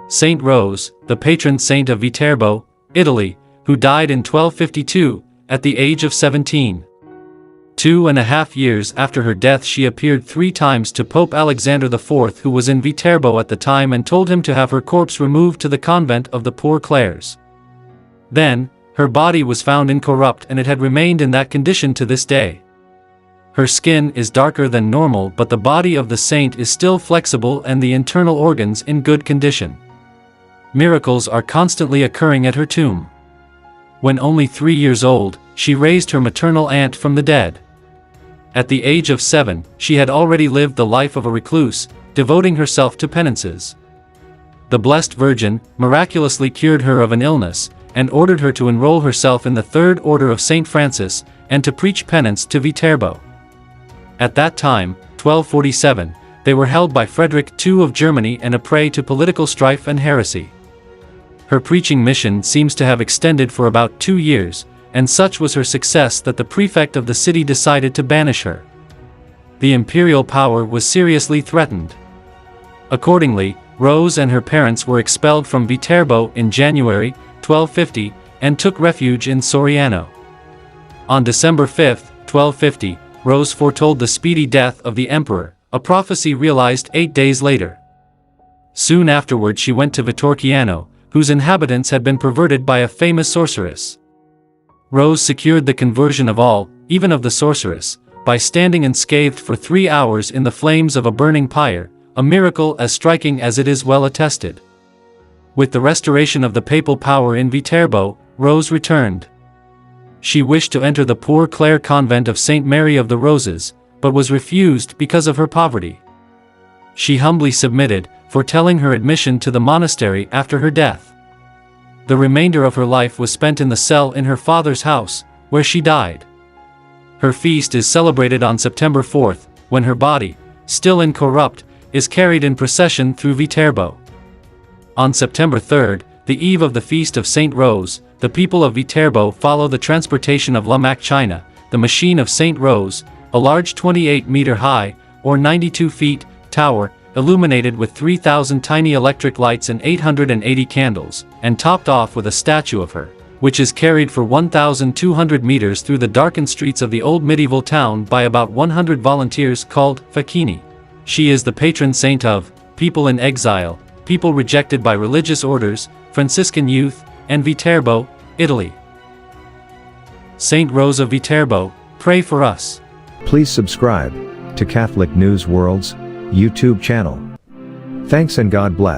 Saint Rose, the patron saint of Viterbo, Italy, who died in 1252, at the age of 17. 2.5 years after her death she appeared 3 times to Pope Alexander IV, who was in Viterbo at the time, and told him to have her corpse removed to the convent of the Poor Clares. Then, her body was found incorrupt, and it had remained in that condition to this day. Her skin is darker than normal, but the body of the saint is still flexible and the internal organs in good condition. Miracles are constantly occurring at her tomb. When only 3 years old, she raised her maternal aunt from the dead. At the age of 7, she had already lived the life of a recluse, devoting herself to penances. The Blessed Virgin miraculously cured her of an illness, and ordered her to enroll herself in the Third Order of St. Francis, and to preach penance to Viterbo. At that time, 1247, they were held by Frederick II of Germany and a prey to political strife and heresy. Her preaching mission seems to have extended for about 2 years, and such was her success that the prefect of the city decided to banish her. The imperial power was seriously threatened. Accordingly, Rose and her parents were expelled from Viterbo in January 1250, and took refuge in Soriano. On December 5, 1250, Rose foretold the speedy death of the emperor, a prophecy realized 8 days later. Soon afterward she went to Vitorciano, whose inhabitants had been perverted by a famous sorceress. Rose secured the conversion of all, even of the sorceress, by standing unscathed for 3 hours in the flames of a burning pyre, a miracle as striking as it is well attested. With the restoration of the papal power in Viterbo, Rose returned. She wished to enter the Poor Clare convent of St. Mary of the Roses, but was refused because of her poverty. She humbly submitted, foretelling her admission to the monastery after her death. The remainder of her life was spent in the cell in her father's house, where she died. Her feast is celebrated on September 4th, when her body, still incorrupt, is carried in procession through Viterbo. On September 3rd, the eve of the feast of Saint Rose, the people of Viterbo follow the transportation of Lamach China, the machine of Saint Rose, a large 28-meter-high, or 92 feet, tower, illuminated with 3,000 tiny electric lights and 880 candles, and topped off with a statue of her, which is carried for 1,200 meters through the darkened streets of the old medieval town by about 100 volunteers called facchini. She is the patron saint of people in exile, people rejected by religious orders, Franciscan youth, and Viterbo, Italy. Saint Rose of Viterbo, pray for us. Please subscribe to Catholic News World's YouTube channel. Thanks and God bless.